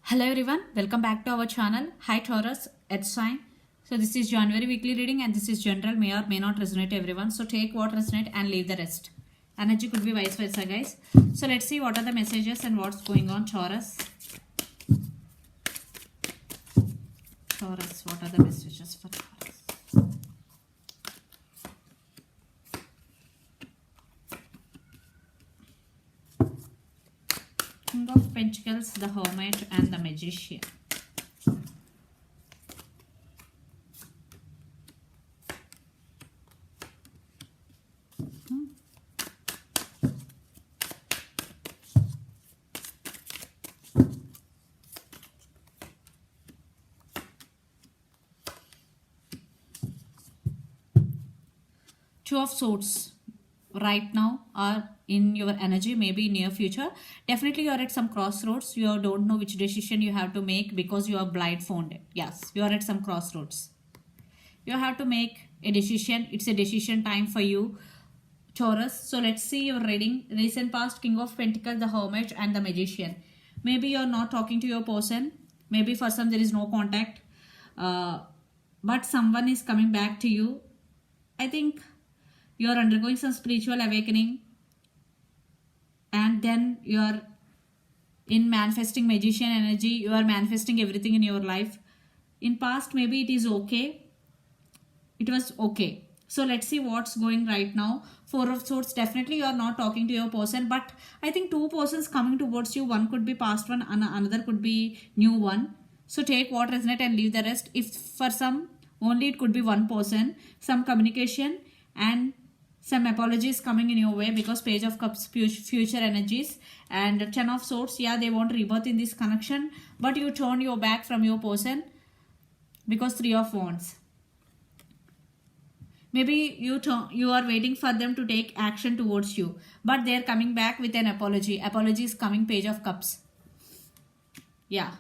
Hello everyone, welcome back to our channel. Hi Taurus, Earth sign. So this is January weekly reading and this is general, may or may not resonate everyone. So take what resonate and leave the rest. Energy could be vice versa guys. So let's see what are the messages and what's going on Taurus. Taurus, what are the messages for Taurus? King of Pentacles, the Hermit and the Magician. Two of Swords right now are in your energy, maybe in near future. Definitely you are at some crossroads. You don't know which decision you have to make because you are blindfolded. Yes, you are at some crossroads. You have to make a decision. It's a decision time for you, Taurus. So let's see your reading. Recent past, King of Pentacles, the Hermit and the Magician. Maybe you're not talking to your person. Maybe for some there is no contact. But someone is coming back to you. I think you are undergoing some spiritual awakening and then you are in manifesting magician energy. You are manifesting everything in your life. In past maybe it is okay, it was okay. So let's see what's going right now. Four of Swords, definitely you are not talking to your person, but I think two persons coming towards you. One could be past one and another could be new one. So take what resonate and leave the rest. If for some only it could be one person, some communication and some apologies coming in your way because Page of Cups, future energies, and Ten of Swords. Yeah, they want rebirth in this connection, but you turn your back from your person because Three of Wands. Maybe you are waiting for them to take action towards you, but they are coming back with an apology. Apology is coming, Page of Cups. Yeah.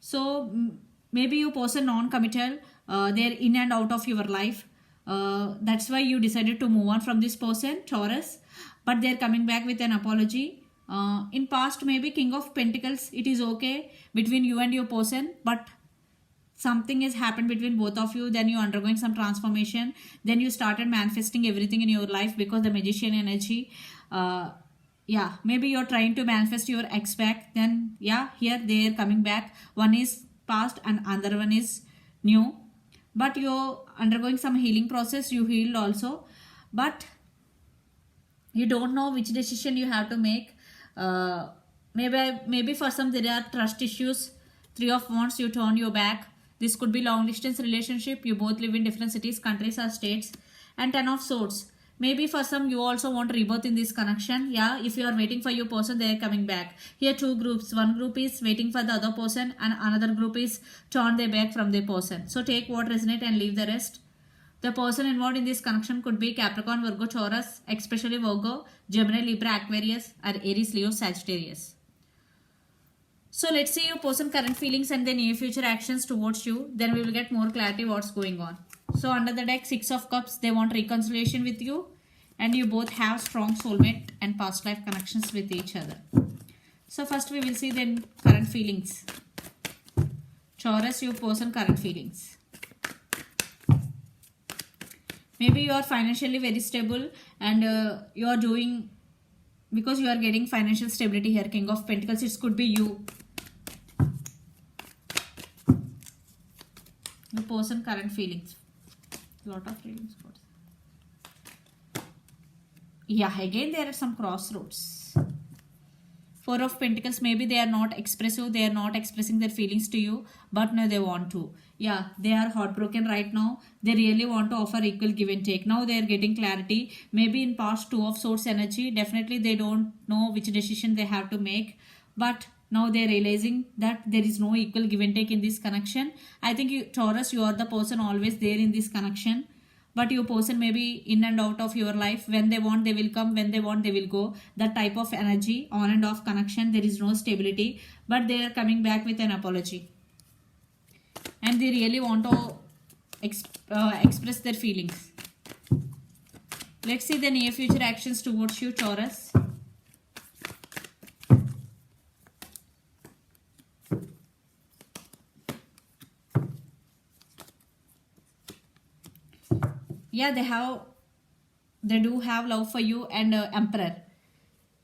So maybe your person non-committal. They're in and out of your life. That's why you decided to move on from this person, Taurus, but they're coming back with an apology. In past maybe King of Pentacles, it is okay between you and your person, but something has happened between both of you, then you undergoing some transformation, then you started manifesting everything in your life because the Magician energy. Yeah, maybe you're trying to manifest your ex back, then yeah, here they're coming back. One is past and another one is new, but you're undergoing some healing process. You healed also, but you don't know which decision you have to make. Maybe for some there are trust issues. Three of Wands, you turn your back. This could be long distance relationship. You both live in different cities, countries or states. And Ten of Swords, maybe for some you also want rebirth in this connection. Yeah, if you are waiting for your person, they are coming back. Here two groups. One group is waiting for the other person and another group is turn their back from their person. So take what resonate and leave the rest. The person involved in this connection could be Capricorn, Virgo, Taurus, especially Virgo, Gemini, Libra, Aquarius, or Aries, Leo, Sagittarius. So let's see your person current feelings and the near future actions towards you. Then we will get more clarity what's going on. So under the deck, Six of Cups, they want reconciliation with you. And you both have strong soulmate and past life connections with each other. So first we will see then current feelings. Taurus, your person current feelings. Maybe you are financially very stable and you are doing, because you are getting financial stability here, King of Pentacles, it could be you. The person current feelings. Lot of feelings. Yeah, again there are some crossroads. Four of Pentacles, maybe they are not expressive, they are not expressing their feelings to you, but now they want to. Yeah, they are heartbroken right now. They really want to offer equal give and take. Now they are getting clarity. Maybe in past Two of Swords energy, definitely they don't know which decision they have to make, but now they're realizing that there is no equal give and take in this connection. I think you, Taurus, you are the person always there in this connection. But your person may be in and out of your life. When they want, they will come. When they want, they will go. That type of energy, on and off connection, there is no stability. But they are coming back with an apology. And they really want to express their feelings. Let's see the near future actions towards you, Taurus. Yeah, they do have love for you. And Emperor.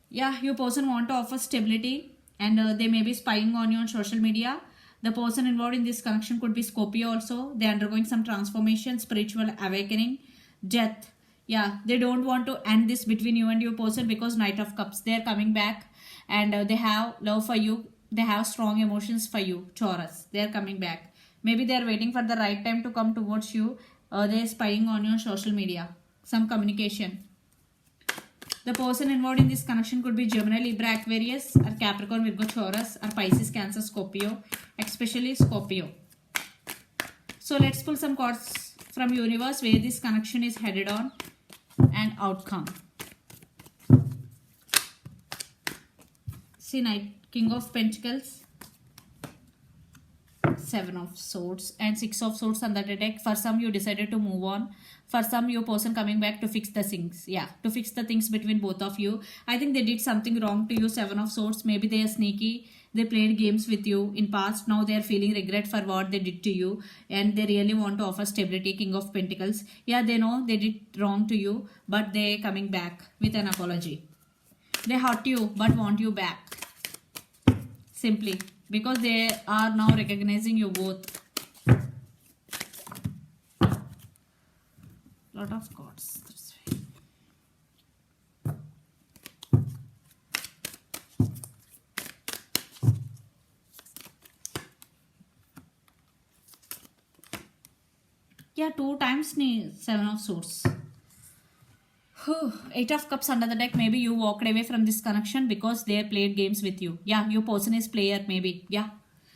Yeah, your person want to offer stability, and they may be spying on you on social media. The person involved in this connection could be Scorpio also. They're undergoing some transformation, spiritual awakening, death. Yeah, they don't want to end this between you and your person, because Knight of Cups, they're coming back, and they have love for you. They have strong emotions for you, Taurus. They're coming back. Maybe they're waiting for the right time to come towards you. They're spying on you on social media. Some communication. The person involved in this connection could be Gemini, Libra, Aquarius, or Capricorn, Virgo, Taurus, or Pisces, Cancer, Scorpio, especially Scorpio. So let's pull some cards from universe where this connection is headed on and outcome. See, Knight, King of Pentacles, Seven of Swords, and Six of Swords under the deck. For some, you decided to move on. For some, your person coming back to fix the things. Yeah, to fix the things between both of you. I think they did something wrong to you, Seven of Swords. Maybe they are sneaky. They played games with you in past. Now they are feeling regret for what they did to you. And they really want to offer stability, King of Pentacles. Yeah, they know they did wrong to you. But they coming back with an apology. They hurt you but want you back. Simply. Because they are now recognizing you both. Lot of cards. That's right. Yeah, 2 times Seven of Swords. Eight of Cups under the deck. Maybe you walked away from this connection because they played games with you. Yeah, your person is player maybe. Yeah.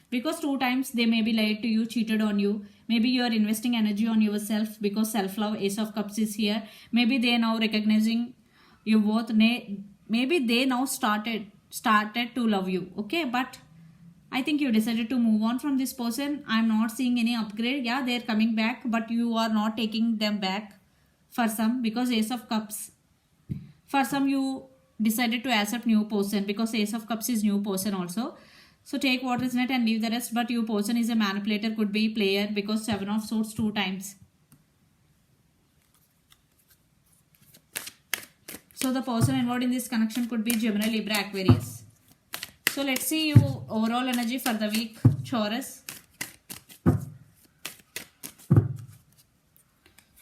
Because 2 times they may be lied to you, cheated on you. Maybe you are investing energy on yourself because self-love, Ace of Cups is here. Maybe they are now recognizing you both. Maybe they now started to love you. Okay, but I think you decided to move on from this person. I'm not seeing any upgrade. Yeah, they're coming back, but you are not taking them back. For some, because Ace of Cups. For some, you decided to accept new person because Ace of Cups is new person also. So take what is net and leave the rest. But your person is a manipulator, could be player, because Seven of Swords 2 times. So the person involved in this connection could be Gemini, Libra, Aquarius. So let's see your overall energy for the week, Taurus.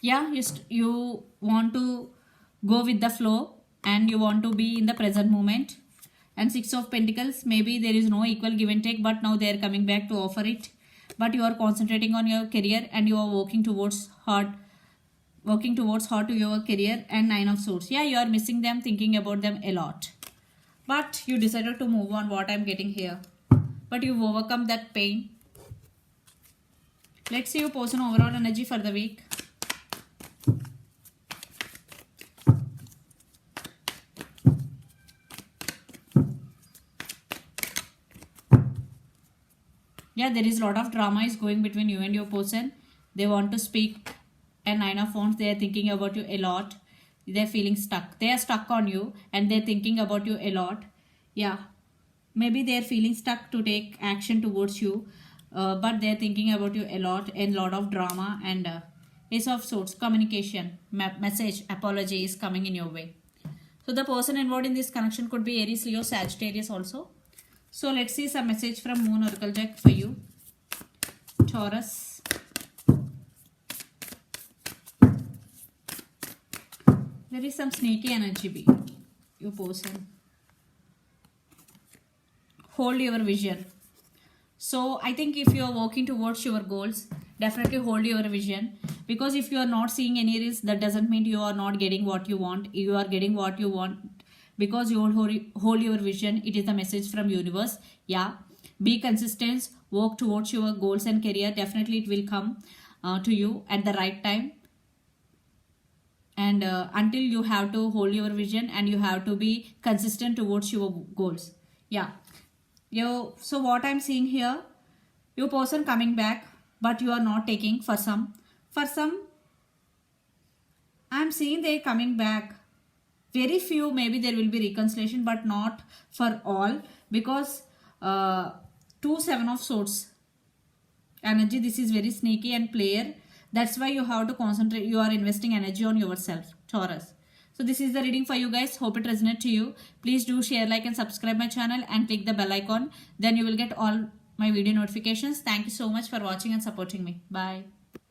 Yeah, you want to go with the flow and you want to be in the present moment. And Six of Pentacles, maybe there is no equal give and take, but now they are coming back to offer it. But you are concentrating on your career and you are working towards hard to your career. And Nine of Swords. Yeah, you are missing them, thinking about them a lot. But you decided to move on, what I'm getting here. But you've overcome that pain. Let's see your person overall energy for the week. Yeah, there is a lot of drama is going between you and your person. They want to speak. And Nine of Wands, they are thinking about you a lot. They're feeling stuck. They are stuck on you and they're thinking about you a lot. Yeah, maybe they're feeling stuck to take action towards you. But they're thinking about you a lot and lot of drama. And Ace of Swords, communication, message, apology is coming in your way. So the person involved in this connection could be Aries, Leo, Sagittarius also. So let's see some message from Moon Oracle deck for you, Taurus. There is some sneaky energy be your person. Hold your vision. So I think if you are working towards your goals, definitely hold your vision. Because if you are not seeing any risk, that doesn't mean you are not getting what you want. You are getting what you want. Because you hold your vision. It is the message from universe. Yeah, be consistent, work towards your goals and career. Definitely it will come to you at the right time. And until you have to hold your vision and you have to be consistent towards your goals. Yeah, so what I'm seeing here, your person coming back, but you are not taking. For some I'm seeing they coming back. Very few, maybe there will be reconciliation, but not for all. Because 2 Seven of Swords energy, this is very sneaky and player. That's why you have to concentrate. You are investing energy on yourself, Taurus. So this is the reading for you guys. Hope it resonates to you. Please do share, like, and subscribe my channel and click the bell icon. Then you will get all my video notifications. Thank you so much for watching and supporting me. Bye.